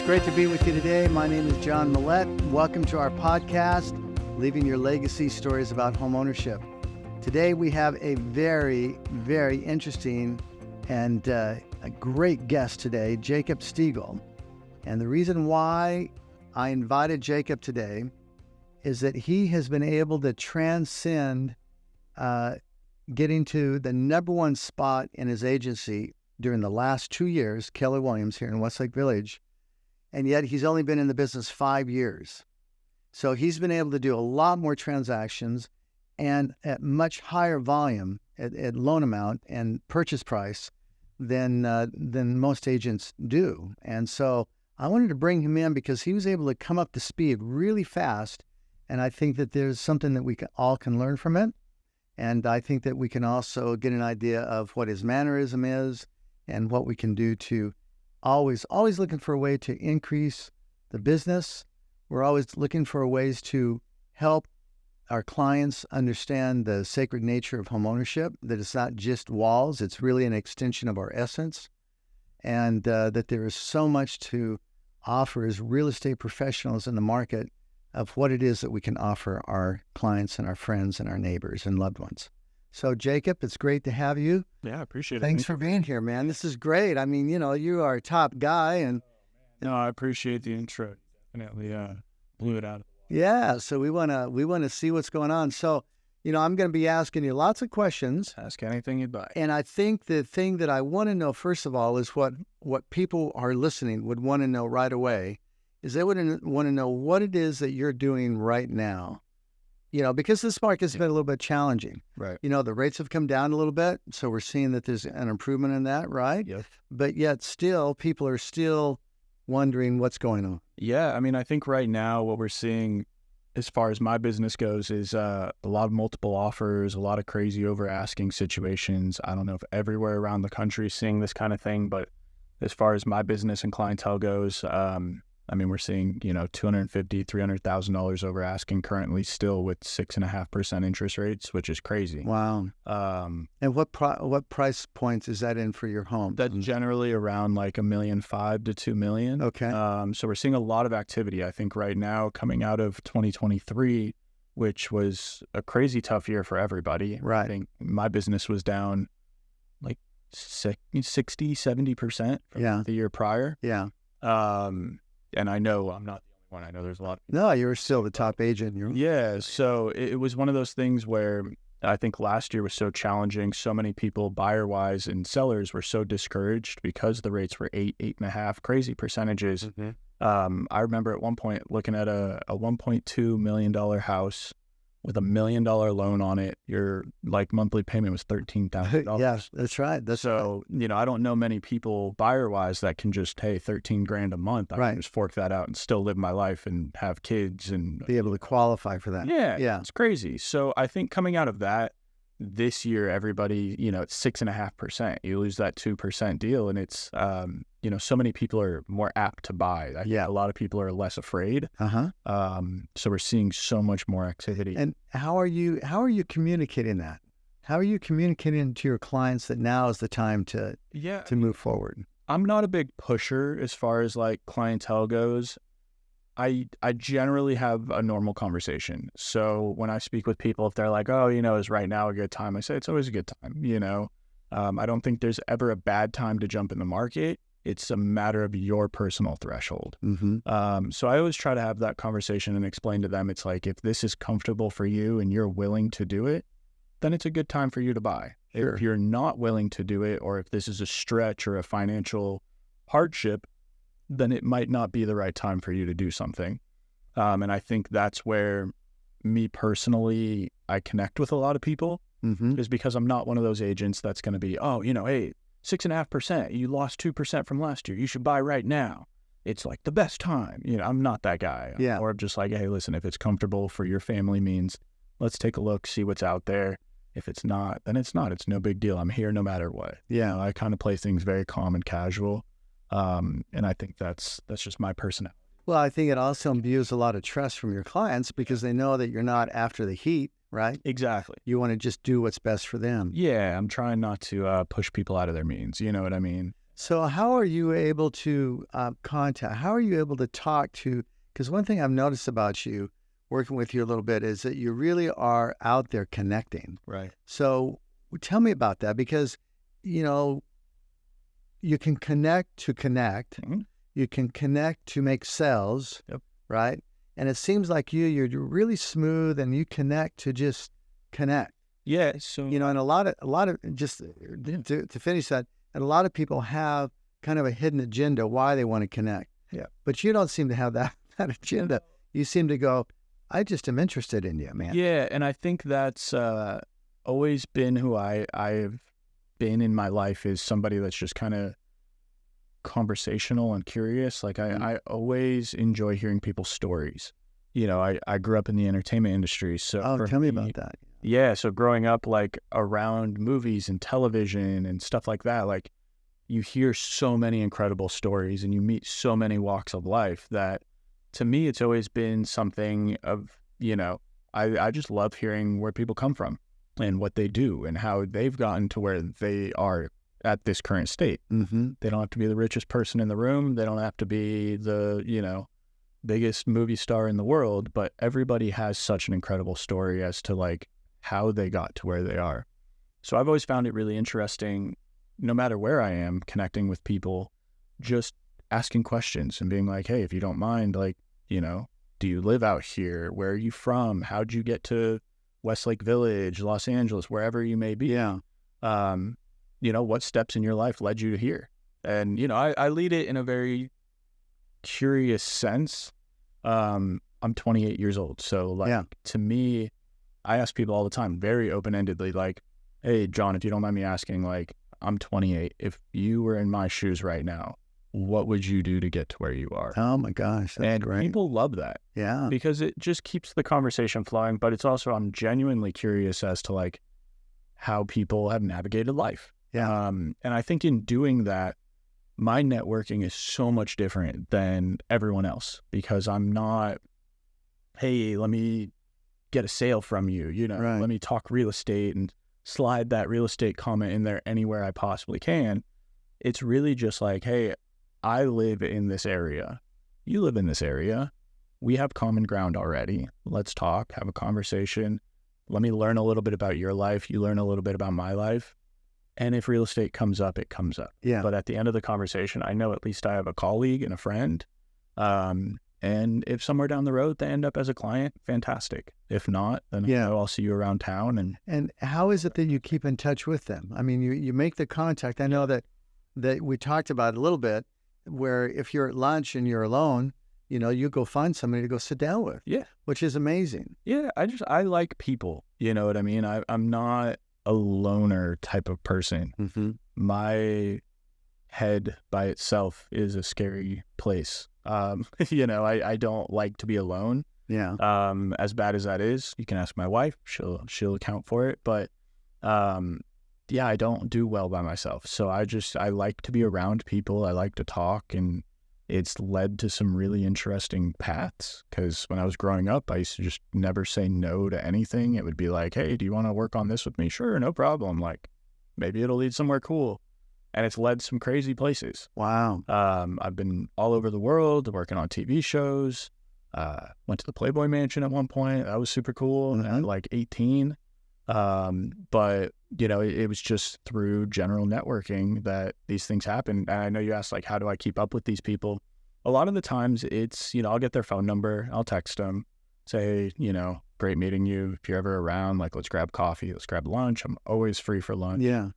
great to be with you today. My name is John Millette. Welcome to our podcast, Leaving Your Legacy Stories About Homeownership. Today we have a very, very interesting and a great guest today, Jacobsteagall. And the reason why I invited Jacob today is that he has been able to transcend getting to the number one spot in his agency during the last 2 years, Keller Williams here in Westlake Village. And yet he's only been in the business 5 years. So he's been able to do a lot more transactions and at much higher volume at loan amount and purchase price than most agents do. And so I wanted to bring him in because he was able to come up to speed really fast. And I think that there's something that we all can learn from it. And I think that we can also get an idea of what his mannerism is and what we can do to always looking for a way to increase the business. We're always looking for ways to help our clients understand the sacred nature of homeownership, that it's not just walls, it's really an extension of our essence, and that there is so much to offer as real estate professionals in the market of what it is that we can offer our clients and our friends and our neighbors and loved ones. So, Jacob, it's great to have you. Yeah, I appreciate it. Thanks for being here, man. This is great. I mean, you are a top guy. And no, I appreciate the intro. Definitely blew it out. Yeah, so we want to see what's going on. So, I'm going to be asking you lots of questions. Ask anything you'd like. And I think the thing that I want to know, first of all, is what people are listening would want to know right away, is they would want to know what it is that you're doing right now. Because this market's been a little bit challenging. Right. The rates have come down a little bit, so we're seeing that there's an improvement in that, right? Yes. But yet still, people are still wondering what's going on. Yeah, I mean, I think right now what we're seeing as far as my business goes is a lot of multiple offers, a lot of crazy over-asking situations. I don't know if everywhere around the country is seeing this kind of thing, but as far as my business and clientele goes, we're seeing, $250,000, $300,000 over asking currently still with 6.5% interest rates, which is crazy. Wow. And what price points is that in for your home? That's generally around like $1.5 million to $2 million. Okay. So we're seeing a lot of activity. I think right now coming out of 2023, which was a crazy tough year for everybody. Right. I think my business was down like 60-70% from the year prior. Yeah. And I know I'm not the only one. I know there's a lot of people. No, you're still the top agent. Yeah. So it was one of those things where I think last year was so challenging. So many people, buyer-wise and sellers, were so discouraged because the rates were 8.5, crazy percentages. Mm-hmm. I remember at one point looking at a $1.2 million house with $1 million loan on it. Your monthly payment was $13,000. Yes, that's right. I don't know many people buyer-wise that can just pay $13,000 a month. I can just fork that out and still live my life and have kids and be able to qualify for that. Yeah. It's crazy. So I think coming out of that, this year, everybody, it's 6.5%. You lose that 2% deal, and it's, so many people are more apt to buy. A lot of people are less afraid. So we're seeing so much more activity. And how are you communicating that? How are you communicating to your clients that now is the time to move forward? I'm not a big pusher as far as clientele goes. I generally have a normal conversation. So when I speak with people, if they're like, oh, is right now a good time? I say it's always a good time, I don't think there's ever a bad time to jump in the market. It's a matter of your personal threshold. Mm-hmm. So I always try to have that conversation and explain to them, it's like, if this is comfortable for you and you're willing to do it, then it's a good time for you to buy. Sure. If you're not willing to do it, or if this is a stretch or a financial hardship, then it might not be the right time for you to do something. And I think that's where me personally, I connect with a lot of people, is because I'm not one of those agents that's going to be, hey, 6.5%, you lost 2% from last year, you should buy right now. It's like the best time. I'm not that guy. Yeah. Or I'm just like, hey, listen, if it's comfortable for your family means, let's take a look, see what's out there. If it's not, then it's not. It's no big deal. I'm here no matter what. Yeah. I kind of play things very calm and casual. And I think that's just my personality. Well, I think it also imbues a lot of trust from your clients because they know that you're not after the heat, right? Exactly. You want to just do what's best for them. Yeah, I'm trying not to push people out of their means. You know what I mean? So how are you able to how are you able to talk to, because one thing I've noticed about you working with you a little bit is that you really are out there connecting. Right. So tell me about that, because, you know, you can connect to connect, Mhm. you can connect to make sales, Yep. right? And it seems like you're really smooth and you connect to just connect. Yeah. So You know, and a lot of just to finish that, and a lot of people have kind of a hidden agenda why they want to connect. Yeah. But you don't seem to have that agenda. You seem to go, I just am interested in you, man. yeah, and I think that's always been who I've been in my life, is somebody that's just kind of conversational and curious. Like I always enjoy hearing people's stories. You know, I grew up in the entertainment industry, so Oh, for tell me me, about that. yeah, so growing up like around movies and television and stuff like that, like you hear so many incredible stories and you meet so many walks of life that to me it's always been something of, you know, I just love hearing where people come from and what they do and how they've gotten to where they are at this current state. Mm-hmm. They don't have to be the richest person in the room. They don't have to be the, you know, biggest movie star in the world, but everybody has such an incredible story as to like how they got to where they are. So I've always found it really interesting, no matter where I am, connecting with people, just asking questions and being like, hey, if you don't mind, like, you know, do you live out here? Where are you from? How'd you get to Westlake Village, Los Angeles, wherever you may be? Yeah. You know, what steps in your life led you to here? And, you know, I lead it in a very curious sense. I'm 28 years old. So like to me, I ask people all the time, very open-endedly, like, hey, John, if you don't mind me asking, like, I'm 28. If you were in my shoes right now, what would you do to get to where you are? Oh my gosh, that's And great. people love that Yeah. because it just keeps the conversation flowing. But it's also, I'm genuinely curious as to like how people have navigated life. Yeah. And I think in doing that, my networking is so much different than everyone else because I'm not, hey, let me get a sale from you, you know, Right. let me talk real estate and slide that real estate comment in there anywhere I possibly can. It's really just like, hey, I live in this area. You live in this area. We have common ground already. Let's talk, have a conversation. Let me learn a little bit about your life. You learn a little bit about my life. And if real estate comes up, it comes up. Yeah. But at the end of the conversation, I know at least I have a colleague and a friend. And if somewhere down the road they end up as a client, fantastic. If not, then I know I'll see you around town. And how is it that you keep in touch with them? I mean, you make the contact. I know that we talked about it a little bit, where if you're at lunch and you're alone, you know, you go find somebody to go sit down with. Yeah. Which is amazing. Yeah. I like people. You know what I mean? I'm not a loner type of person. Mm-hmm. My head by itself is a scary place. You know, I don't like to be alone. Yeah. As bad as that is, you can ask my wife. She'll account for it. But yeah, I don't do well by myself. So I like to be around people. I like to talk, and it's led to some really interesting paths. Because when I was growing up, I used to just never say no to anything. It would be like, hey, do you want to work on this with me? Sure, no problem. Like, maybe it'll lead somewhere cool. And it's led some crazy places. Wow. I've been all over the world working on TV shows. Went to the Playboy Mansion at one point. That was super cool at like 18. But, you know, it was just through general networking that these things happen. And I know you asked, like, how do I keep up with these people? A lot of the times it's, you know, I'll get their phone number. I'll text them, say, you know, great meeting you. If you're ever around, like, let's grab coffee. Let's grab lunch. I'm always free for lunch. Yeah.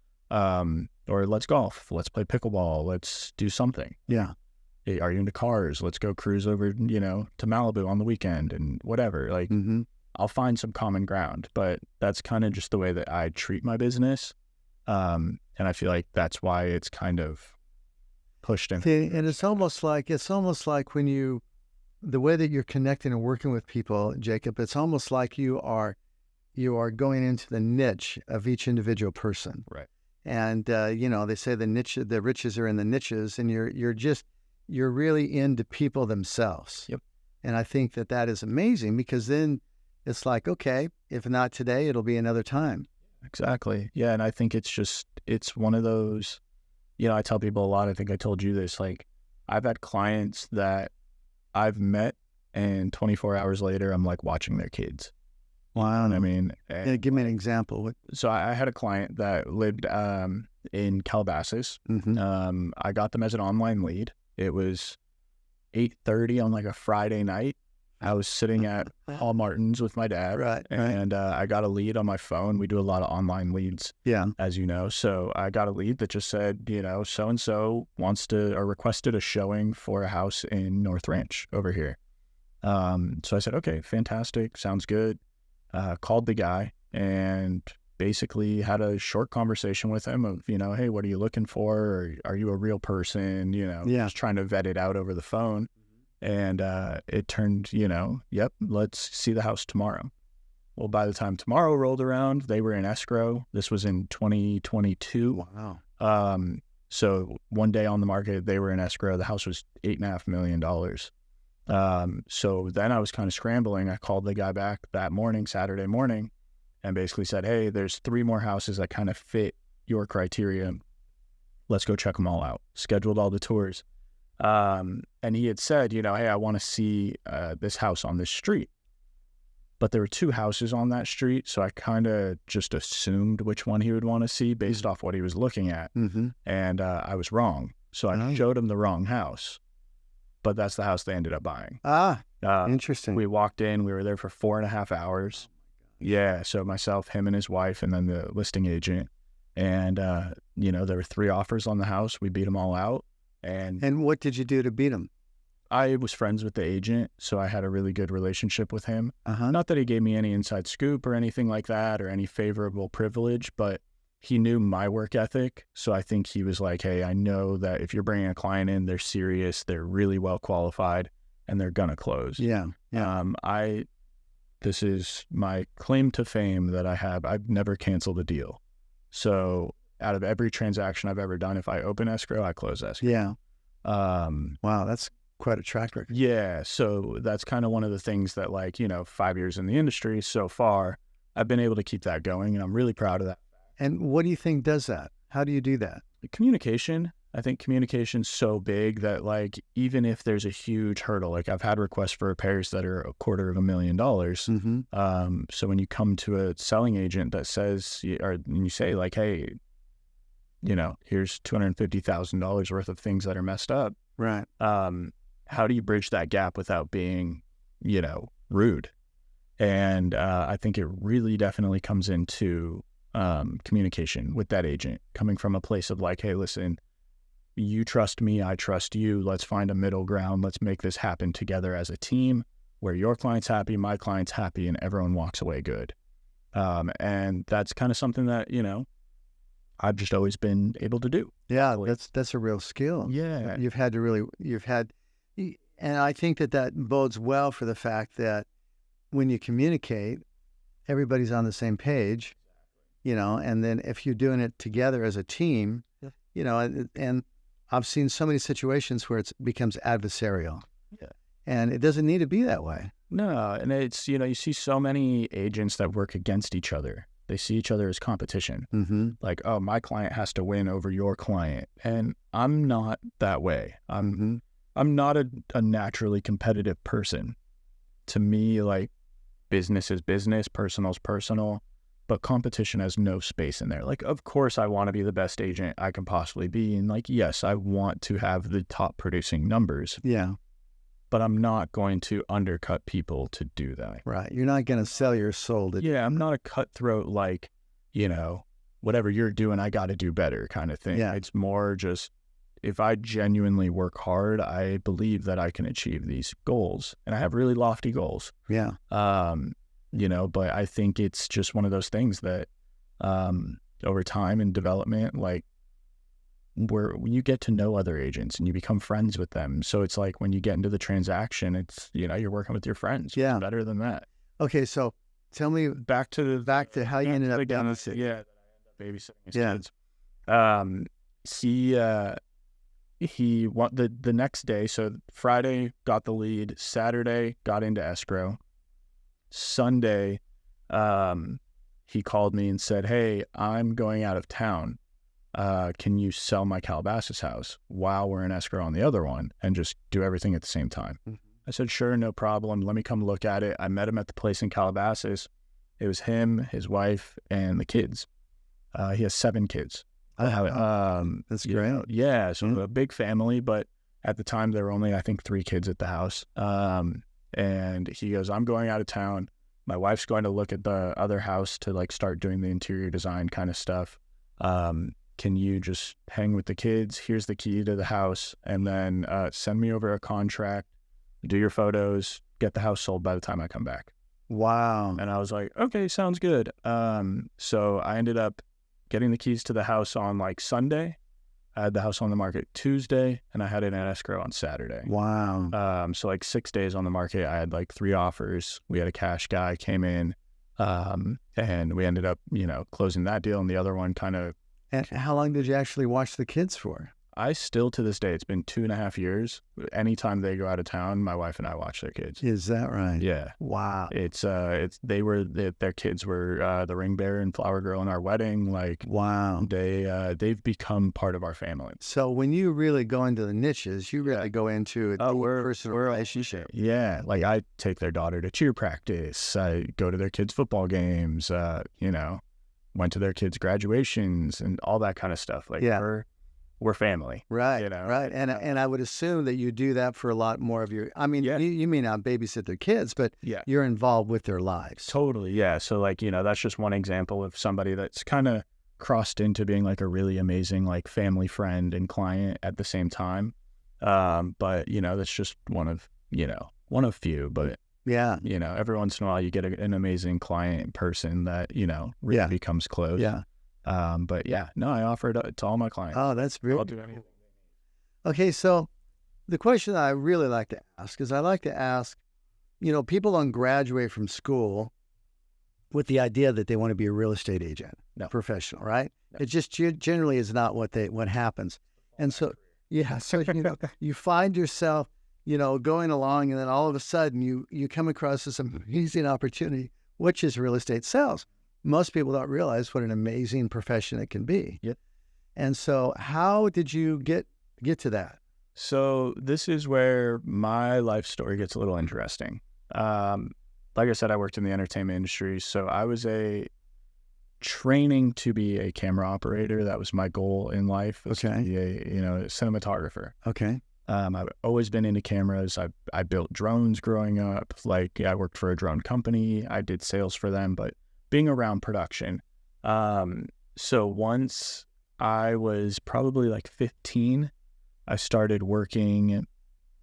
Or let's golf. Let's play pickleball. Let's do something. Yeah. Hey, are you into cars? Let's go cruise over, you know, to Malibu on the weekend and whatever. Like, I'll find some common ground, but that's kind of just the way that I treat my business. And I feel like that's why it's kind of pushed in. And it's almost like when the way that you're connecting and working with people, Jacob, it's almost like you are going into the niche of each individual person. Right. And, you know, they say the riches are in the niches, and you're really into people themselves. Yep. And I think that is amazing, because then it's like, okay, if not today, it'll be another time. Exactly. Yeah. And I think it's one of those I tell people a lot, I think I told you this, like I've had clients that I've met and 24 hours later, I'm like watching their kids. Wow. I mean, Yeah, give me an example. So I had a client that lived in Calabasas. I got them as an online lead. It was 8:30 on like a Friday night. I was sitting at Hall Martin's with my dad, Right. and I got a lead on my phone. We do a lot of online leads, as you know. So I got a lead that just said, so-and-so wants to or requested a showing for a house in North Ranch over here. So I said, okay, fantastic. Sounds good. Called the guy and basically had a short conversation with him of, hey, what are you looking for? Or are you a real person? Just trying to vet it out over the phone. And it turned, yep, let's see the house tomorrow. Well, by the time tomorrow rolled around, they were in escrow. This was in 2022. Wow. So one day on the market, they were in escrow. The house was $8.5 million. So then I was kind of scrambling. I called the guy back that morning, Saturday morning, and basically said, hey, there's 3 more houses that kind of fit your criteria. Let's go check them all out. Scheduled all the tours. And he had said, hey, I want to see this house on this street. But there were 2 houses on that street, so I kind of just assumed which one he would want to see based off what he was looking at. And I was wrong. So I showed him the wrong house. But that's the house they ended up buying. Interesting. We walked in. We were there for 4.5 hours. Yeah, so myself, him and his wife, and then the listing agent. And, there were 3 offers on the house. We beat them all out. And what did you do to beat him? I was friends with the agent, so I had a really good relationship with him. Not that he gave me any inside scoop or anything like that or any favorable privilege, but he knew my work ethic. So I think he was like, hey, I know that if you're bringing a client in, they're serious, they're really well qualified, and they're going to close. Yeah. This is my claim to fame that I have. I've never canceled a deal. So out of every transaction I've ever done, if I open escrow, I close escrow. Yeah. Wow, that's quite a track record. Yeah. So that's kind of one of the things that 5 years in the industry so far, I've been able to keep that going, and I'm really proud of that. And what do you think does that? How do you do that? Communication. I think communication's so big that even if there's a huge hurdle, I've had requests for repairs that are $250,000. So when you come to a selling agent that says, or you say hey, here's $250,000 worth of things that are messed up. Right. How do you bridge that gap without being, rude? And I think it really definitely comes into communication with that agent, coming from a place of hey, listen, you trust me, I trust you. Let's find a middle ground. Let's make this happen together as a team where your client's happy, my client's happy, and everyone walks away good. And that's kind of something that, I've just always been able to do. Yeah, that's a real skill. Yeah. And I think that bodes well for the fact that when you communicate, everybody's on the same page, and then if you're doing it together as a team, and I've seen so many situations where it becomes adversarial. Yeah. And it doesn't need to be that way. No, and it's, you see so many agents that work against each other. They see each other as competition. Oh, my client has to win over your client. And I'm not that way. I'm not a naturally competitive person. To me, business is business, personal is personal, but competition has no space in there. Of course, I want to be the best agent I can possibly be. And yes, I want to have the top producing numbers. Yeah. But I'm not going to undercut people to do that. Right. You're not going to sell your soul. Yeah, I'm not a cutthroat, whatever you're doing, I got to do better kind of thing. Yeah. It's more just, if I genuinely work hard, I believe that I can achieve these goals. And I have really lofty goals. Yeah. But I think it's just one of those things that over time and development, where you get to know other agents and you become friends with them. So it's when you get into the transaction, it's, you're working with your friends. Yeah. What's better than that. Okay. So tell me back to how you ended up babysitting. Yeah. That I ended up babysitting his kids. He the next day. So Friday got the lead, Saturday got into escrow. Sunday, he called me and said, hey, I'm going out of town. can you sell my Calabasas house while we're in escrow on the other one and just do everything at the same time? I said, sure, no problem. Let me come look at it. I met him at the place in Calabasas. It was him, his wife, and the kids. He has 7 kids. That's great. Yeah, so a big family, but at the time there were only, I think, 3 kids at the house. And he goes, I'm going out of town. My wife's going to look at the other house to like start doing the interior design kind of stuff. Can you just hang with the kids? Here's the key to the house. And then send me over a contract, do your photos, get the house sold by the time I come back. Wow. And I was like, okay, sounds good. So I ended up getting the keys to the house on like Sunday. I had the house on the market Tuesday, and I had it in escrow on Saturday. Wow. So like 6 days on the market, I had like 3 offers. We had a cash guy came in, and we ended up, closing that deal, and the other one kind of. And how long did you actually watch the kids for? I still, to this day, it's been 2.5 years. Anytime they go out of town, my wife and I watch their kids. Is that right? Yeah. Wow. Their kids were the ring bearer and flower girl in our wedding. Like, wow. They've become part of our family. So when you really go into the niches, you really go into a deep personal relationship. Yeah. Like I take their daughter to cheer practice. I go to their kids' football games, went to their kids' graduations and all that kind of stuff. Like we're family. Right, right. And I would assume that you do that for a lot more of your, you may not babysit their kids, but you're involved with their lives. Totally, yeah. So like, that's just one example of somebody that's kind of crossed into being like a really amazing like family friend and client at the same time. But, that's just one of few, but every once in a while you get an amazing client person that, really becomes close. Yeah. But I offer it to all my clients. Oh, that's really I'll do anything. Okay, so the question that I really like to ask is I like to ask, people don't graduate from school with the idea that they want to be a real estate agent, professional, right? No. It just generally is not what happens. And so, you find yourself, going along, and then all of a sudden you come across this amazing opportunity, which is real estate sales. Most people don't realize what an amazing profession it can be. Yep. And so how did you get to that? So this is where my life story gets a little interesting. Like I said, I worked in the entertainment industry. So I was training to be a camera operator. That was my goal in life. Was to be a cinematographer. Okay. I've always been into cameras. I built drones growing up. Like I worked for a drone company. I did sales for them, but being around production. So once I was probably like 15, I started working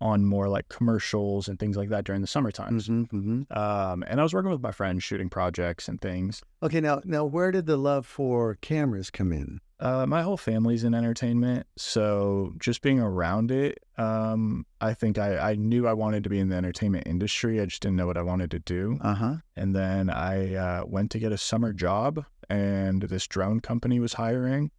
on more like commercials and things like that during the summer times. And I was working with my friends shooting projects and things. Okay, now where did the love for cameras come in? My whole family's in entertainment, so just being around it, I think I knew I wanted to be in the entertainment industry. I just didn't know what I wanted to do. And then I went to get a summer job, and this drone company was hiring,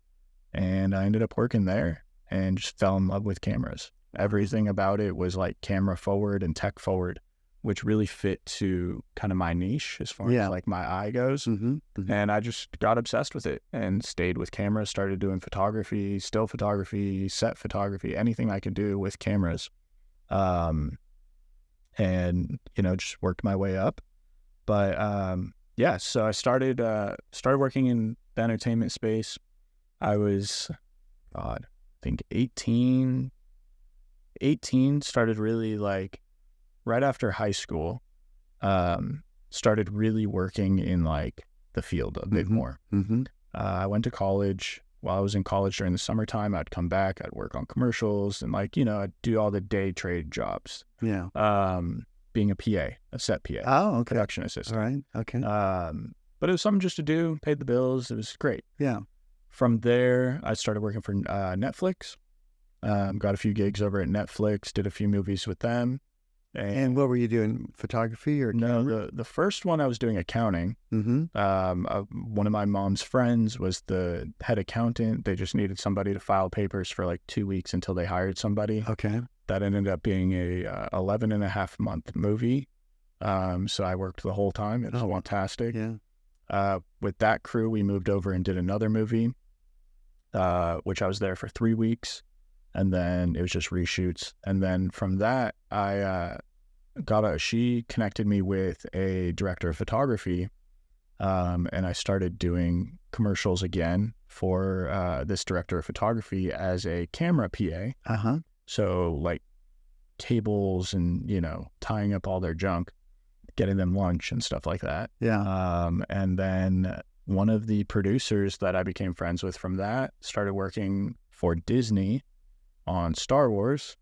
and I ended up working there and just fell in love with cameras. Everything about it was like camera forward and tech forward, which really fit to kind of my niche as far as like my eye goes. And I just got obsessed with it and stayed with cameras, started doing photography, still photography, set photography, anything I could do with cameras. And, just worked my way up. But, so I started working in the entertainment space. I was, I think 18, started really like, right after high school, started really working in like the field a bit more. I went to college. While I was in college during the summertime, I'd come back, I'd work on commercials and like, I'd do all the day trade jobs. Being a PA, a set PA. Oh, okay. Production assistant. All right. Okay. But it was something just to do, paid the bills. It was great. Yeah. From there, I started working for Netflix. Got a few gigs over at Netflix, did a few movies with them. And what were you doing? Photography or camera? No, the first one I was doing accounting. One of my mom's friends was the head accountant. They just needed somebody to file papers for like 2 weeks until they hired somebody. Okay. That ended up being a 11.5-month movie. So I worked the whole time. It was fantastic. Yeah. With that crew, we moved over and did another movie. which I was there for 3 weeks. And then it was just reshoots. And then from that, she connected me with a director of photography. And I started doing commercials again for this director of photography as a camera PA. Uh-huh. So like tables and, tying up all their junk, getting them lunch and stuff like that. Yeah. And then one of the producers that I became friends with from that started working for Disney on Star Wars.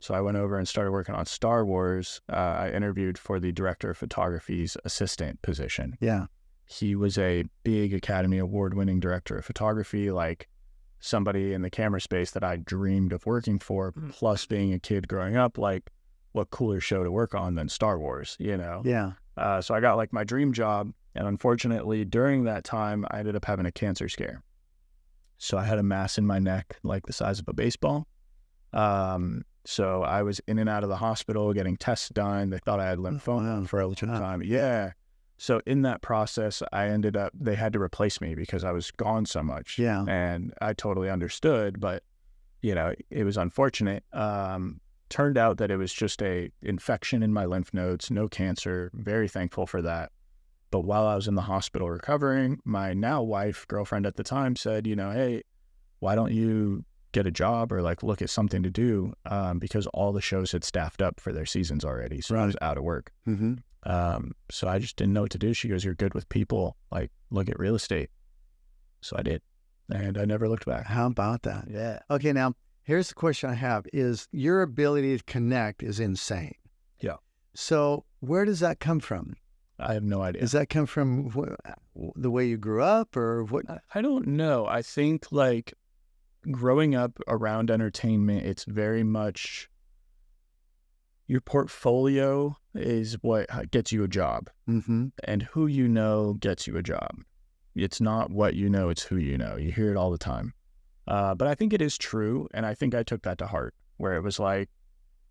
So I went over and started working on Star Wars. I interviewed for the director of photography's assistant position. Yeah. He was a big Academy Award-winning director of photography, like somebody in the camera space that I dreamed of working for, plus being a kid growing up, like what cooler show to work on than Star Wars, Yeah. So I got like my dream job. And unfortunately, during that time, I ended up having a cancer scare. So I had a mass in my neck, like the size of a baseball. So I was in and out of the hospital getting tests done. They thought I had lymphoma for a long time. Yeah. So in that process, they had to replace me because I was gone so much. Yeah. And I totally understood, but, it was unfortunate. Turned out that it was just a infection in my lymph nodes, no cancer. Very thankful for that. But while I was in the hospital recovering, my now wife, girlfriend at the time said, hey, why don't you get a job or like look at something to do? Because all the shows had staffed up for their seasons already. So I was out of work. Mm-hmm. So I just didn't know what to do. She goes, you're good with people, like look at real estate. So I did. And I never looked back. How about that? Yeah. Okay, now here's the question I have is your ability to connect is insane. Yeah. So where does that come from? I have no idea. Does that come from the way you grew up or what? I don't know. I think like growing up around entertainment, it's very much your portfolio is what gets you a job. Mm-hmm. And who you know gets you a job. It's not what you know, it's who you know. You hear it all the time. But I think it is true, and I think I took that to heart, where it was like,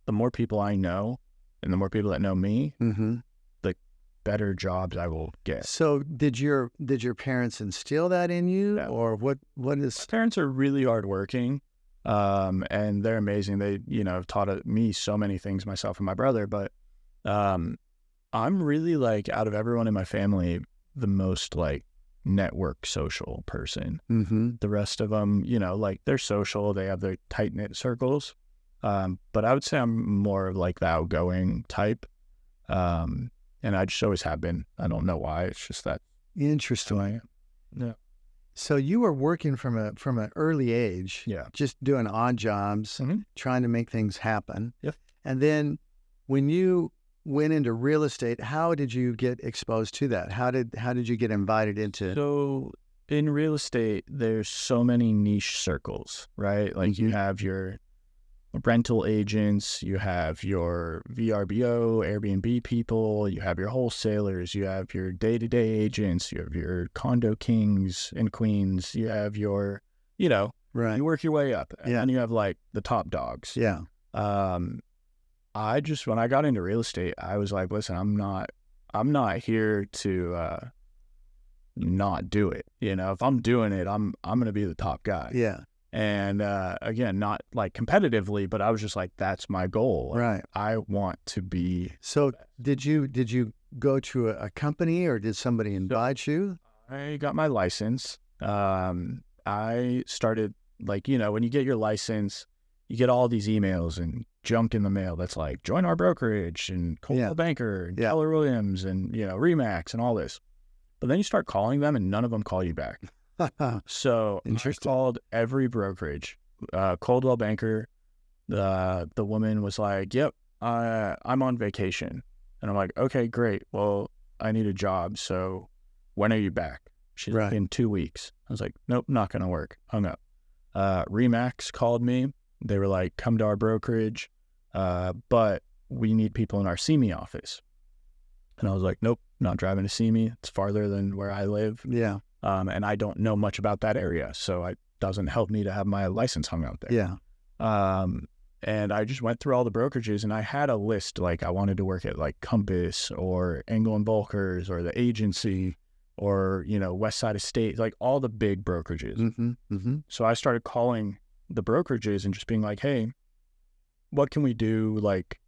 the more people I know, and the more people that know me, Mm-hmm. the better jobs I will get. So did your parents instill that in you, or what is? My parents are really hardworking, and they're amazing. They, have taught me so many things, myself and my brother, but I'm really like, out of everyone in my family, the most like network social person. Mm-hmm. The rest of them, like they're social, they have their tight-knit circles. But I would say I'm more of like the outgoing type. And I just always have been. I don't know why. It's just that. Interesting. Who I am. Yeah. So you were working from an early age. Yeah. Just doing odd jobs, Mm-hmm. trying to make things happen. Yep. And then when you went into real estate, how did you get exposed to that? How did you get invited into? So in real estate, there's so many niche circles, right? Like you have your rental agents, you have your VRBO, Airbnb people, you have your wholesalers, you have your day-to-day agents, you have your condo kings and queens, you have your, Right. you work your way up. Yeah. And you have like the top dogs. Yeah. When I got into real estate, I was like, listen, I'm not here to not do it. If I'm doing it, I'm going to be the top guy. Yeah. And again, not like competitively, but I was just like, that's my goal. Right. I want to be. So did you go to a company or did somebody invite you? I got my license. I started like, when you get your license, you get all these emails and junk in the mail that's like, join our brokerage and Coldwell Banker and Keller Williams and, Remax and all this. But then you start calling them and none of them call you back. So I called every brokerage. Coldwell Banker, the woman was like, yep, I'm on vacation. And I'm like, okay, great. Well, I need a job. So when are you back? She's like, in 2 weeks. I was like, nope, not going to work. Hung up. Remax called me. They were like, come to our brokerage, but we need people in our CME office. And I was like, nope, not driving to CME. It's farther than where I live. Yeah. And I don't know much about that area, so it doesn't help me to have my license hung out there. Yeah. And I just went through all the brokerages, and I had a list, like I wanted to work at like Compass or Engel & Volkers or the agency, or, West Side Estate, like all the big brokerages. Mm-hmm. Mm-hmm. So I started calling the brokerages and just being like, hey, what can we do? Like,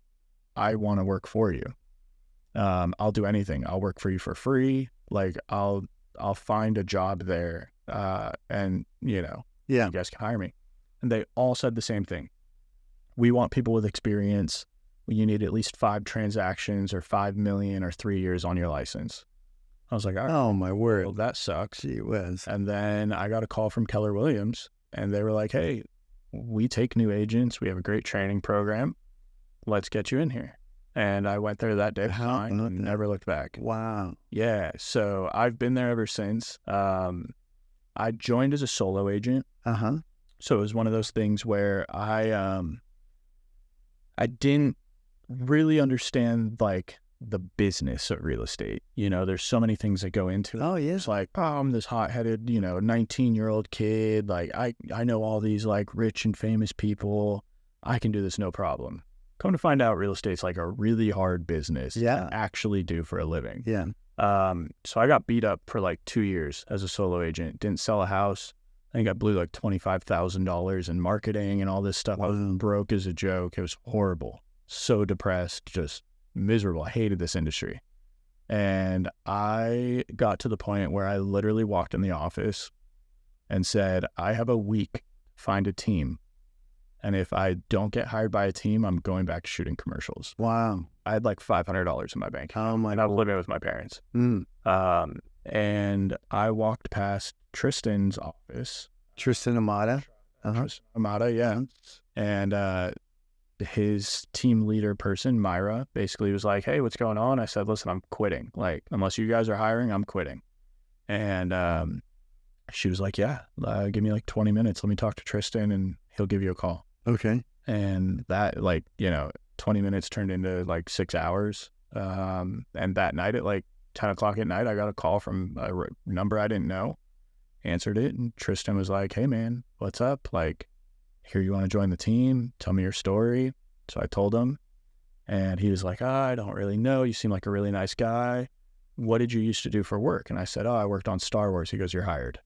I want to work for you. I'll do anything. I'll work for you for free. Like, I'll find a job there. And you guys can hire me. And they all said the same thing. We want people with experience. You need at least 5 transactions or 5 million or 3 years on your license. I was like, all right, Oh, my word. well, that sucks. Gee whiz. And then I got a call from Keller Williams, and they were like, hey, we take new agents. We have a great training program. Let's get you in here. And I went there that day and never looked back. Wow. Yeah. So I've been there ever since. I joined as a solo agent. Uh-huh. So it was one of those things where I didn't really understand like the business of real estate. There's so many things that go into it. Oh, yes. It's like, I'm this hot-headed, 19-year-old kid. Like, I know all these like rich and famous people. I can do this no problem. Come to find out, real estate's like a really hard business to actually do for a living. Yeah. So I got beat up for like 2 years as a solo agent. Didn't sell a house. I think I blew like $25,000 in marketing and all this stuff. I was broke as a joke. It was horrible. So depressed, just miserable. I hated this industry. And I got to the point where I literally walked in the office and said, I have a week to find a team. And if I don't get hired by a team, I'm going back to shooting commercials. Wow. I had like $500 in my bank. Oh, my And I was living with my parents. Mm. And I walked past Tristan's office. Tristan Amata. Uh-huh. Tristan Amata, yeah. And his team leader person, Myra, basically was like, hey, what's going on? I said, listen, I'm quitting. Like, unless you guys are hiring, I'm quitting. And she was like, yeah, give me like 20 minutes. Let me talk to Tristan and he'll give you a call. Okay. And that 20 minutes turned into like 6 hours. And that night at like 10 o'clock at night, I got a call from a number I didn't know, answered it. And Tristan was like, hey man, what's up? Like, here, you want to join the team? Tell me your story. So I told him, and he was like, I don't really know. You seem like a really nice guy. What did you used to do for work? And I said, I worked on Star Wars. He goes, you're hired.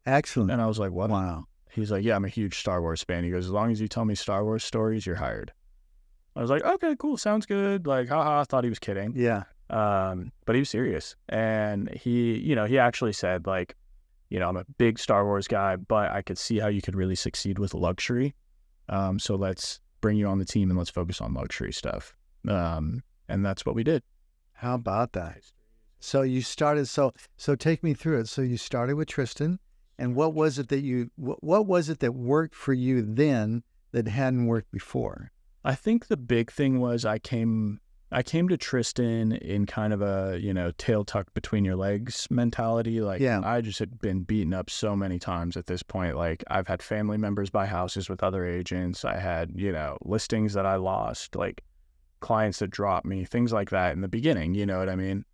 Excellent. And I was like, what? Wow. He's like, yeah, I'm a huge Star Wars fan. He goes, as long as you tell me Star Wars stories, you're hired. I was like, okay, cool. Sounds good. Like, haha, I thought he was kidding. Yeah. But he was serious. And he actually said, like, I'm a big Star Wars guy, but I could see how you could really succeed with luxury. So let's bring you on the team and let's focus on luxury stuff. And that's what we did. How about that? So you started, so take me through it. So you started with Tristan, and what was it that worked for you then that hadn't worked before? I think the big thing was I came to Tristan in kind of a, tail tucked between your legs mentality. Like, I just had been beaten up so many times at this point. Like, I've had family members buy houses with other agents. I had, listings that I lost, like clients that dropped me, things like that in the beginning. You know what I mean?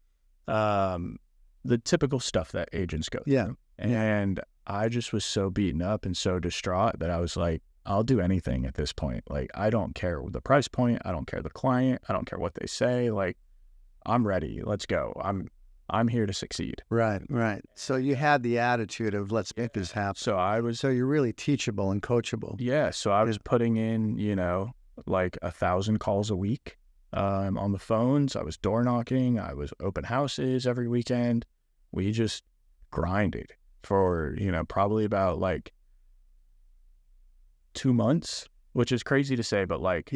The typical stuff that agents go through. Yeah. And I just was so beaten up and so distraught that I was like, I'll do anything at this point. Like, I don't care the price point. I don't care the client. I don't care what they say. Like, I'm ready. Let's go. I'm here to succeed. Right. So you had the attitude of let's make this happen. So you're really teachable and coachable. Yeah. So I was putting in, like 1,000 calls a week on the phones. I was door knocking. I was open houses every weekend. We just grinded for, probably about like 2 months, which is crazy to say, but like,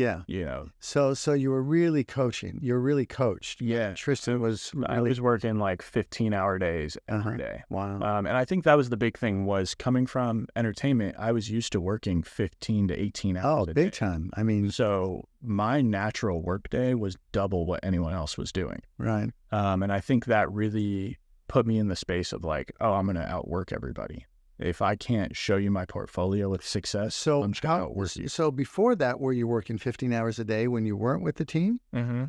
So you were really coaching. You're really coached. Yeah. Tristan was I was working like 15-hour days every day. Wow. And I think that was the big thing, was coming from entertainment. I was used to working 15 to 18 hours a day. Big time. I mean, so my natural work day was double what anyone else was doing. Right. And I think that really put me in the space of like, oh, I'm going to outwork everybody. If I can't show you my portfolio with success, I'm just going to outwork you. So before that, were you working 15 hours a day when you weren't with the team? Mm-hmm.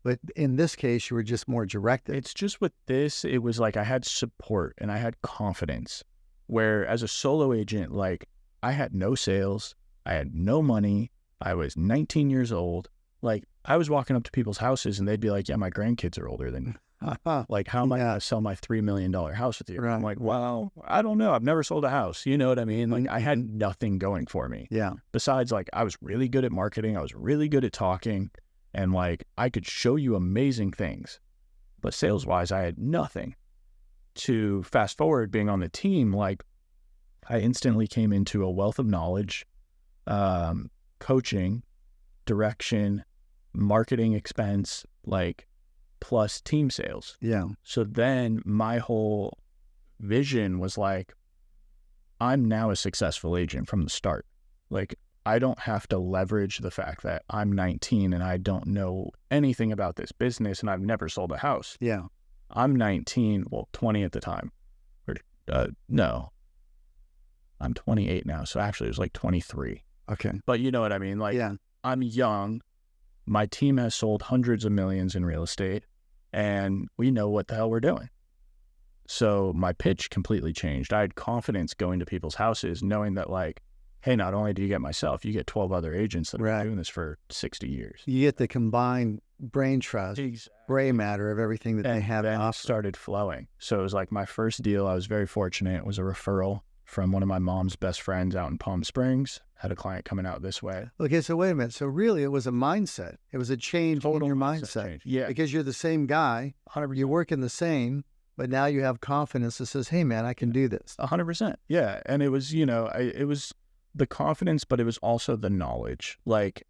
But in this case, you were just more directed. It's just with this, it was like I had support and I had confidence. Where as a solo agent, like, I had no sales, I had no money, I was 19 years old. Like, I was walking up to people's houses and they'd be like, yeah, my grandkids are older than you. Like, how am I going to sell my $3 million house with you? Right. I'm like, well, I don't know. I've never sold a house. You know what I mean? Like, I had nothing going for me. Yeah. Besides, like, I was really good at marketing. I was really good at talking. And, like, I could show you amazing things. But sales-wise, I had nothing. To fast forward being on the team, like, I instantly came into a wealth of knowledge, coaching, direction, marketing expense, like, plus team sales. Yeah. So then my whole vision was like, I'm now a successful agent from the start. Like, I don't have to leverage the fact that I'm 19 and I don't know anything about this business and I've never sold a house. Yeah. I'm 19, well, 20 at the time. Or, no, I'm 28 now. So actually it was like 23. Okay. But you know what I mean? Like, Yeah. I'm young. My team has sold hundreds of millions in real estate and we know what the hell we're doing. So my pitch completely changed. I had confidence going to people's houses, knowing that, like, hey, not only do you get myself, you get 12 other agents that have been doing this for 60 years. You get the combined brain trust, gray matter of everything that they have to offer. Started flowing. So it was like my first deal. I was very fortunate. It was a referral from one of my mom's best friends out in Palm Springs. Had a client coming out this way. Okay, so wait a minute. So really it was a mindset. It was a change in your mindset. Change. Yeah. Because you're the same guy. 100%. You're working the same, but now you have confidence that says, hey, man, I can do this. 100%. Yeah. And it was, you know, it was the confidence, but it was also the knowledge. Like,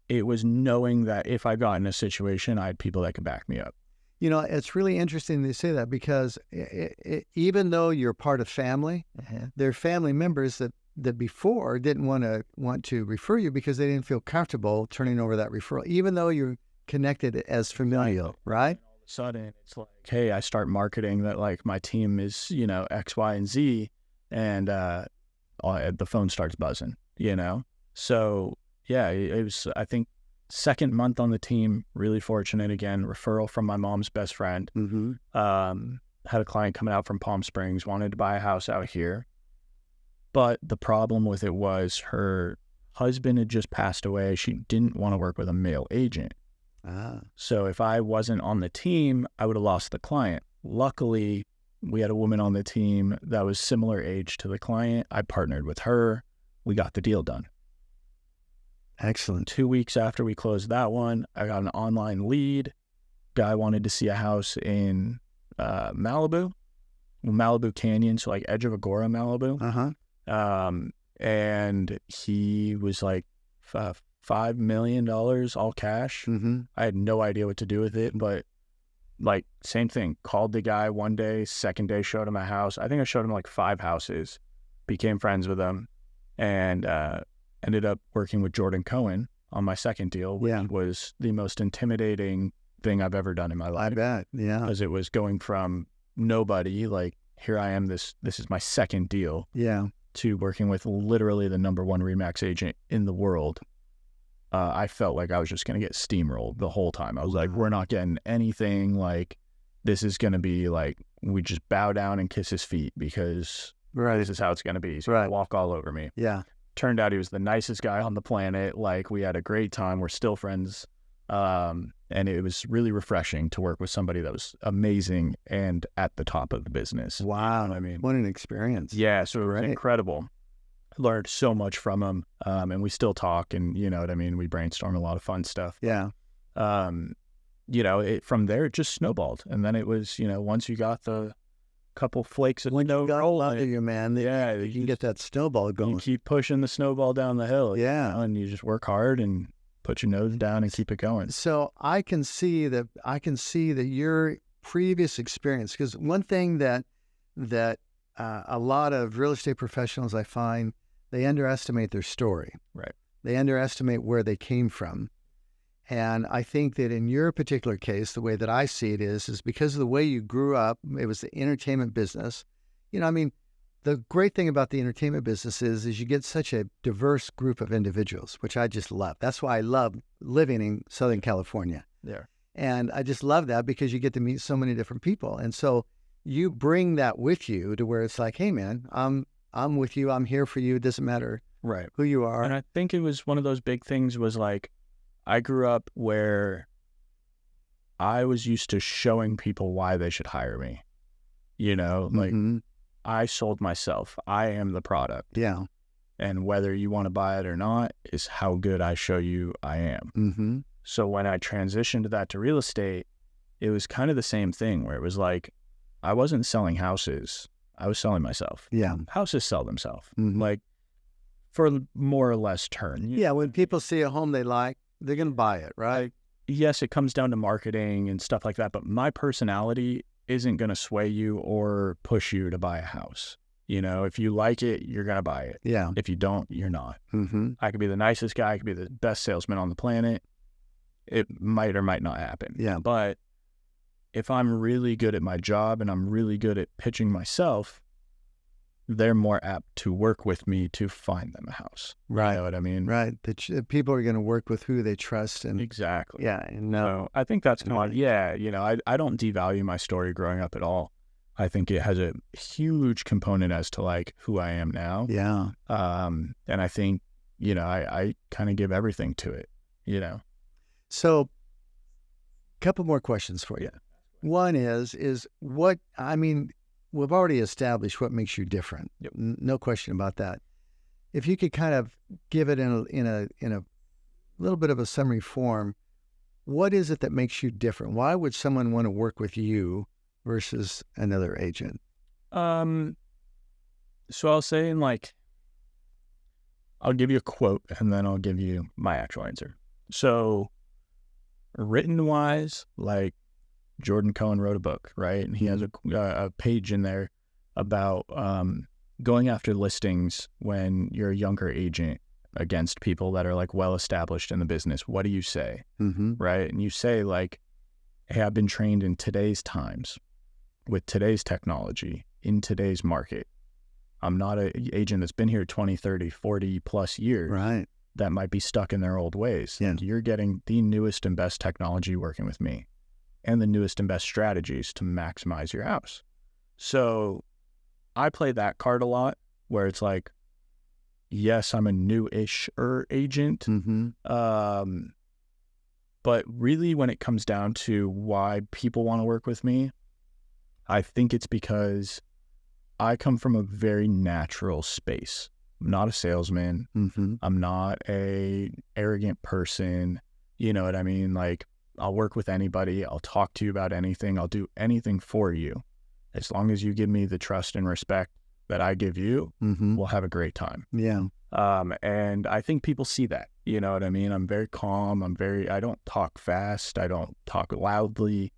it was knowing that if I got in a situation, I had people that could back me up. You know, it's really interesting to say that because even though you're part of family, there are family members that before didn't want to refer you because they didn't feel comfortable turning over that referral, even though you're connected as familial, right? All of a sudden, it's like, hey, I start marketing that, like, my team is, you know, X, Y, and Z, and the phone starts buzzing, you know? So, yeah, it was, I think, second month on the team, really fortunate again, referral from my mom's best friend. Had a client coming out from Palm Springs, wanted to buy a house out here. But the problem with it was her husband had just passed away. She didn't want to work with a male agent. So if I wasn't on the team, I would have lost the client. Luckily, we had a woman on the team that was similar age to the client. I partnered with her. We got the deal done. Excellent. 2 weeks after we closed that one, I got an online lead. Guy wanted to see a house in Malibu Canyon, so like edge of Agora, Malibu. And he was like $5 million all cash. I had no idea what to do with it, but like, same thing. Called the guy one day, second day showed him a house. I think I showed him like 5 houses, became friends with him, and ended up working with Jordan Cohen on my second deal, which was the most intimidating thing I've ever done in my life. I bet, yeah. Because it was going from nobody, like, here I am, this is my second deal, to working with literally the number one RE/MAX agent in the world. I felt like I was just going to get steamrolled the whole time. I was like, we're not getting anything. Like, this is going to be like, we just bow down and kiss his feet because this is how it's going to be. He's going to walk all over me. Turned out he was the nicest guy on the planet. Like, we had a great time. We're still friends. And it was really refreshing to work with somebody that was amazing and at the top of the business. Wow. I mean, what an experience. Yeah. So it was incredible. Learned so much from him. And we still talk, and you know what I mean? We brainstorm a lot of fun stuff. Yeah. You know, from there, it just snowballed. And then it was, you know, once you got the couple flakes of snow rolling, you, man, you can get that snowball going. You keep pushing the snowball down the hill. Yeah. You know, and you just work hard and put your nose down and keep it going. So I can see that your previous experience, because one thing that a lot of real estate professionals, I find, they underestimate their story. Right. They underestimate where they came from. And I think that in your particular case, the way that I see it is because of the way you grew up, it was the entertainment business. You know, I mean, the great thing about the entertainment business is you get such a diverse group of individuals, which I just love. That's why I love living in Southern California. Yeah. And I just love that because you get to meet so many different people. And so you bring that with you to where it's like, hey, man, I'm with you. I'm here for you. It doesn't matter who you are. And I think it was one of those big things was like, I grew up where I was used to showing people why they should hire me. Like I sold myself. I am the product. Yeah. And whether you want to buy it or not is how good I show you I am. So when I transitioned that to real estate, it was kind of the same thing where it was like, I wasn't selling houses. I was selling myself. Yeah. Houses sell themselves, like for more or less turn. Yeah. When people see a home they like, they're going to buy it, right? Yes, it comes down to marketing and stuff like that, but my personality isn't going to sway you or push you to buy a house. If you like it, you're going to buy it. Yeah. If you don't, you're not. I could be the nicest guy. I could be the best salesman on the planet. It might or might not happen. Yeah. But if I'm really good at my job and I'm really good at pitching myself, they're more apt to work with me to find them a house. Right. You know what I mean? Right. People are going to work with who they trust. And Exactly. yeah. No. So I think that's I don't devalue my story growing up at all. I think it has a huge component as to like who I am now. Yeah. And I think, I kind of give everything to it, So a couple more questions for you. One is what, we've already established what makes you different. Yep. No question about that. If you could kind of give it in a little bit of a summary form, what is it that makes you different? Why would someone want to work with you versus another agent? So I'll say I'll give you a quote and then I'll give you my actual answer. So written wise, like Jordan Cohen wrote a book, right? And he has a page in there about going after listings when you're a younger agent against people that are like well established in the business. What do you say? Right? And you say like, hey, I've been trained in today's times with today's technology in today's market. I'm not an agent that's been here 20, 30, 40 plus years. Right. That might be stuck in their old ways. Yeah. And you're getting the newest and best technology working with me and the newest and best strategies to maximize your house. So I play that card a lot where it's like, yes, I'm a new-ish-er agent. But really when it comes down to why people want to work with me, I think it's because I come from a very natural space. I'm not a salesman. I'm not a arrogant person. You know what I mean? Like, I'll work with anybody. I'll talk to you about anything. I'll do anything for you. As long as you give me the trust and respect that I give you, we'll have a great time. Yeah. And I think people see that. You know what I mean? I'm very calm. I don't talk fast. I don't talk loudly.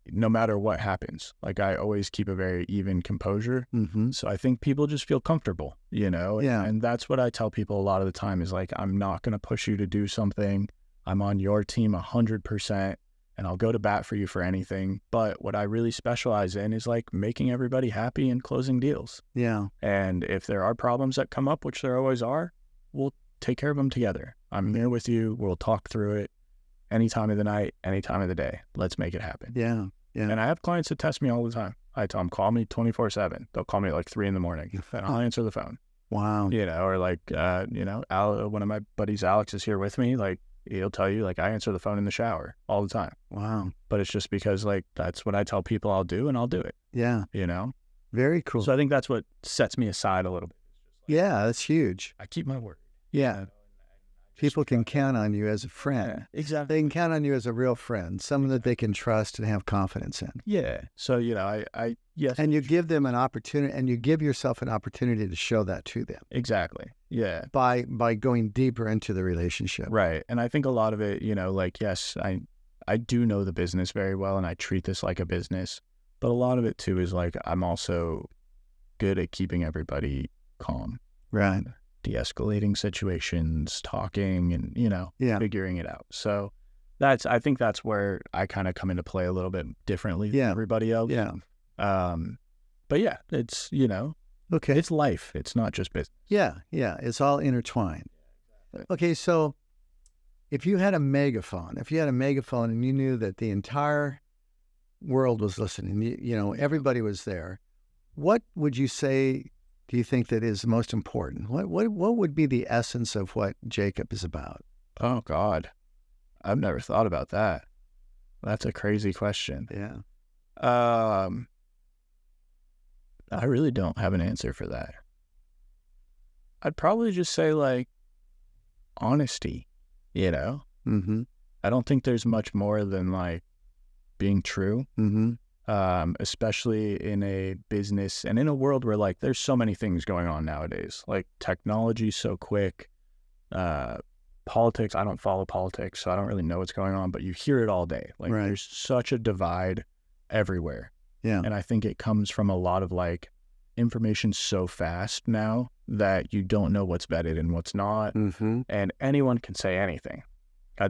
No matter what happens, like I always keep a very even composure. So I think people just feel comfortable, Yeah. And that's what I tell people a lot of the time is like, I'm not going to push you to do something. I'm on your team 100% and I'll go to bat for you for anything. But what I really specialize in is like making everybody happy and closing deals. Yeah. And if there are problems that come up, which there always are, we'll take care of them together. I'm here with you. We'll talk through it. Any time of the night, any time of the day. Let's make it happen. Yeah. Yeah. And I have clients that test me all the time. I tell them, call me 24/7. They'll call me at like 3 a.m. and I'll answer the phone. Wow. Or like, one of my buddies, Alex, is here with me. Like, he'll tell you, like, I answer the phone in the shower all the time. Wow. But it's just because, like, that's what I tell people I'll do, and I'll do it. Yeah. Very cool. So I think that's what sets me aside a little bit. Yeah, that's huge. I keep my word. Yeah. People can count on you as a friend. Yeah, exactly. They can count on you as a real friend, someone that they can trust and have confidence in. Yeah. So, yes. And you give them an opportunity, and you give yourself an opportunity to show that to them. Exactly. Yeah. By going deeper into the relationship. Right. And I think a lot of it, yes, I do know the business very well and I treat this like a business, but a lot of it too is like, I'm also good at keeping everybody calm. Right. De-escalating situations, talking and, figuring it out. So I think that's where I kind of come into play a little bit differently than everybody else. Yeah. But yeah, it's, okay. It's life. It's not just business. Yeah. Yeah. It's all intertwined. Okay. So if you had a megaphone and you knew that the entire world was listening, everybody was there, what would you say, do you think that is most important? What would be the essence of what Jacob is about? Oh God, I've never thought about that. That's a crazy question. Yeah. I really don't have an answer for that. I'd probably just say like honesty, you know? Mm-hmm. I don't think there's much more than like being true, Mm-hmm. especially in a business and in a world where like there's so many things going on nowadays. Like technology's so quick. Politics, I don't follow politics, so I don't really know what's going on, but you hear it all day. Like Right. there's such a divide everywhere. Yeah. And I think it comes from a lot of like information so fast now that you don't know what's vetted and what's not. Mm-hmm. And anyone can say anything.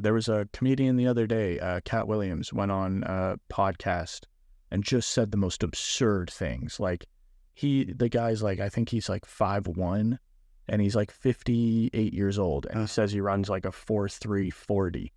There was a comedian the other day, Cat Williams, went on a podcast and just said the most absurd things. Like the guy's like, I think he's like 5'1", and he's like 58 years old. And he says he runs like a 4.3 40,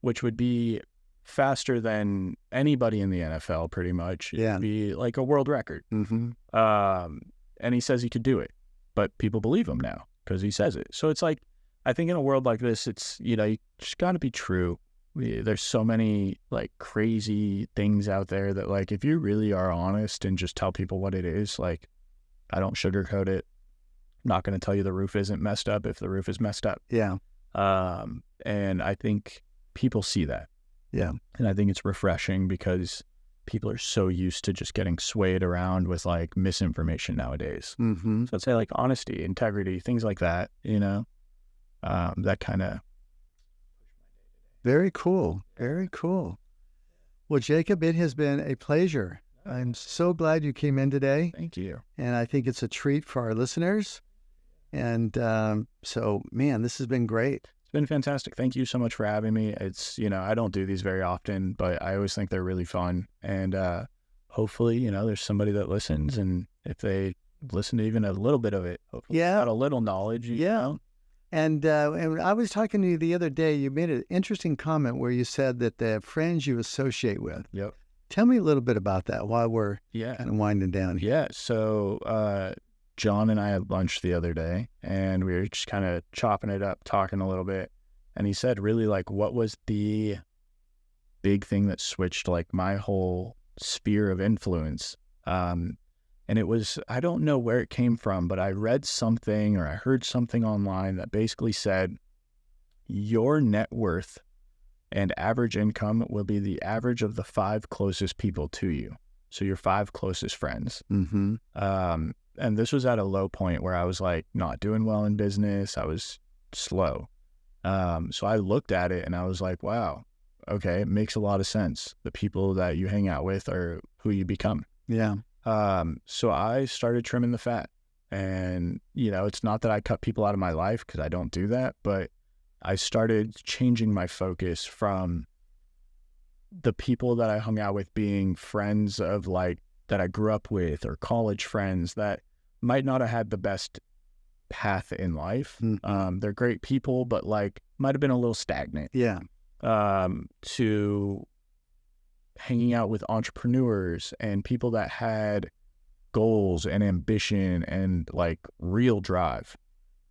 which would be faster than anybody in the NFL pretty much. Yeah. It'd be like a world record. Mm-hmm. And he says he could do it, but people believe him now because he says it. So it's like, I think in a world like this, it's, you know, you just got to be true. There's so many like crazy things out there that like, if you really are honest and just tell people what it is, like I don't sugarcoat it. I'm not going to tell you the roof isn't messed up if the roof is messed up. Yeah. And I think people see that. Yeah. And I think it's refreshing because people are so used to just getting swayed around with like misinformation nowadays. Mm-hmm. So I'd say like honesty, integrity, things like that, you know, that kind of. Very cool. Very cool. Well, Jacob, it has been a pleasure. I'm so glad you came in today. Thank you. And I think it's a treat for our listeners. And so, man, this has been great. It's been fantastic. Thank you so much for having me. It's, you know, I don't do these very often, but I always think they're really fun. And hopefully, you know, there's somebody that listens. And if they listen to even a little bit of it, hopefully got a little knowledge. You know? And I was talking to you the other day. You made an interesting comment where you said that the friends you associate with. Yep. Tell me a little bit about that while we're kind of winding down here. Yeah. So John and I had lunch the other day, and we were just kind of chopping it up, talking a little bit. And he said, really, like, what was the big thing that switched like my whole sphere of influence? And it was, I don't know where it came from, but I read something or I heard something online that basically said your net worth and average income will be the average of the 5 closest people to you. So your 5 closest friends. Mm-hmm. And this was at a low point where I was like not doing well in business. I was slow. So I looked at it and I was like, wow, okay, it makes a lot of sense. The people that you hang out with are who you become. Yeah. So I started trimming the fat, and, you know, it's not that I cut people out of my life because I don't do that, but I started changing my focus from the people that I hung out with being friends of like that I grew up with or college friends that might not have had the best path in life. Mm-hmm. They're great people, but like might have been a little stagnant. Yeah. To hanging out with entrepreneurs and people that had goals and ambition and like real drive,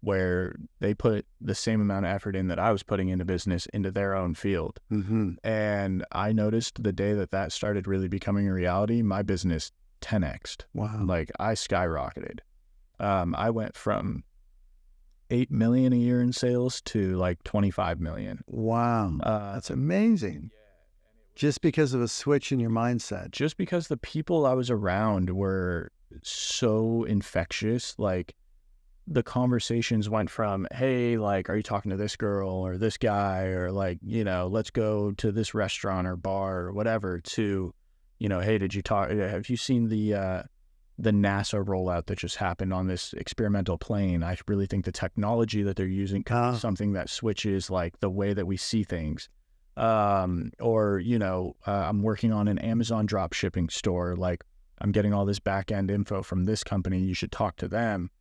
where they put the same amount of effort in that I was putting into business into their own field. Mm-hmm. And I noticed the day that started really becoming a reality, my business 10x'd. Wow. Like I skyrocketed. I went from 8 million a year in sales to like 25 million. Wow. That's amazing. Just because of a switch in your mindset. Just because the people I was around were so infectious. Like the conversations went from, hey, like, are you talking to this girl or this guy, or like, you know, let's go to this restaurant or bar or whatever, to, you know, hey, have you seen the NASA rollout that just happened on this experimental plane? I really think the technology that they're using is something that switches like the way that we see things. Or, you know, I'm working on an Amazon drop shipping store. Like I'm getting all this back end info from this company. You should talk to them.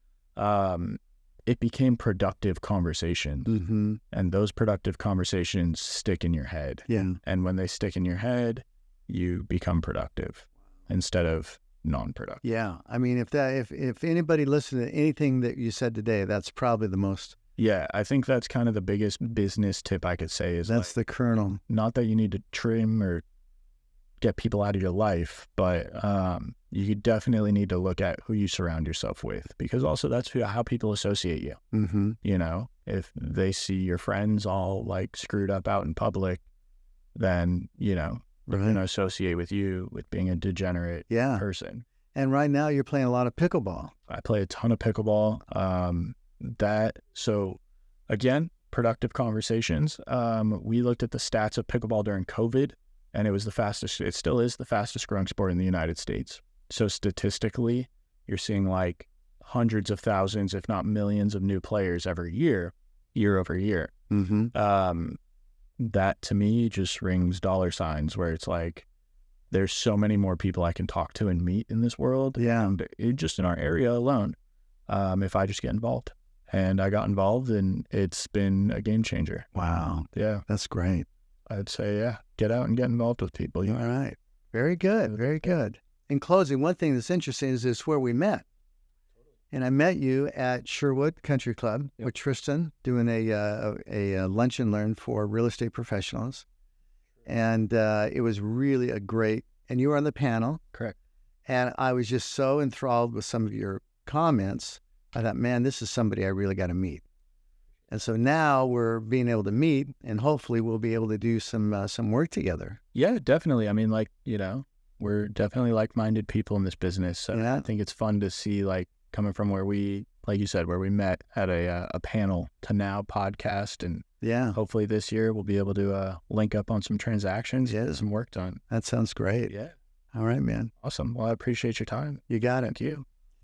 It became productive conversations. Mm-hmm. And those productive conversations stick in your head. Yeah. And when they stick in your head, you become productive instead of non-productive. Yeah. I mean, if anybody listened to anything that you said today, that's probably the most. Yeah. I think that's kind of the biggest business tip I could say is that's like, the kernel. Not that you need to trim or get people out of your life, but you definitely need to look at who you surround yourself with, because also that's how people associate you. Mm-hmm. You know, if they see your friends all like screwed up out in public, then, you know, they're going to associate with you with being a degenerate person. And right now you're playing a lot of pickleball. I play a ton of pickleball. So again, productive conversations. We looked at the stats of pickleball during COVID, and it still is the fastest growing sport in the United States. So statistically, you're seeing like hundreds of thousands, if not millions of new players every year over year. Mm-hmm. That to me just rings dollar signs, where it's like, there's so many more people I can talk to and meet in this world. Yeah. And just in our area alone, if I just get involved. And I got involved, and it's been a game changer. Wow. Yeah. That's great. I'd say, get out and get involved with people. All right. Very good. Very good. In closing, one thing that's interesting is where we met. And I met you at Sherwood Country Club with Tristan doing a lunch and learn for real estate professionals. And it was really and you were on the panel. Correct. And I was just so enthralled with some of your comments. I thought, man, this is somebody I really got to meet. And so now we're being able to meet, and hopefully we'll be able to do some work together. Yeah, definitely. I mean, like, you know, we're definitely like-minded people in this business. So I think it's fun to see, like, coming from where we, like you said, where we met at a panel to now podcast. And hopefully this year we'll be able to link up on some transactions and get some work done. That sounds great. Yeah. All right, man. Awesome. Well, I appreciate your time. You got it. Thank you.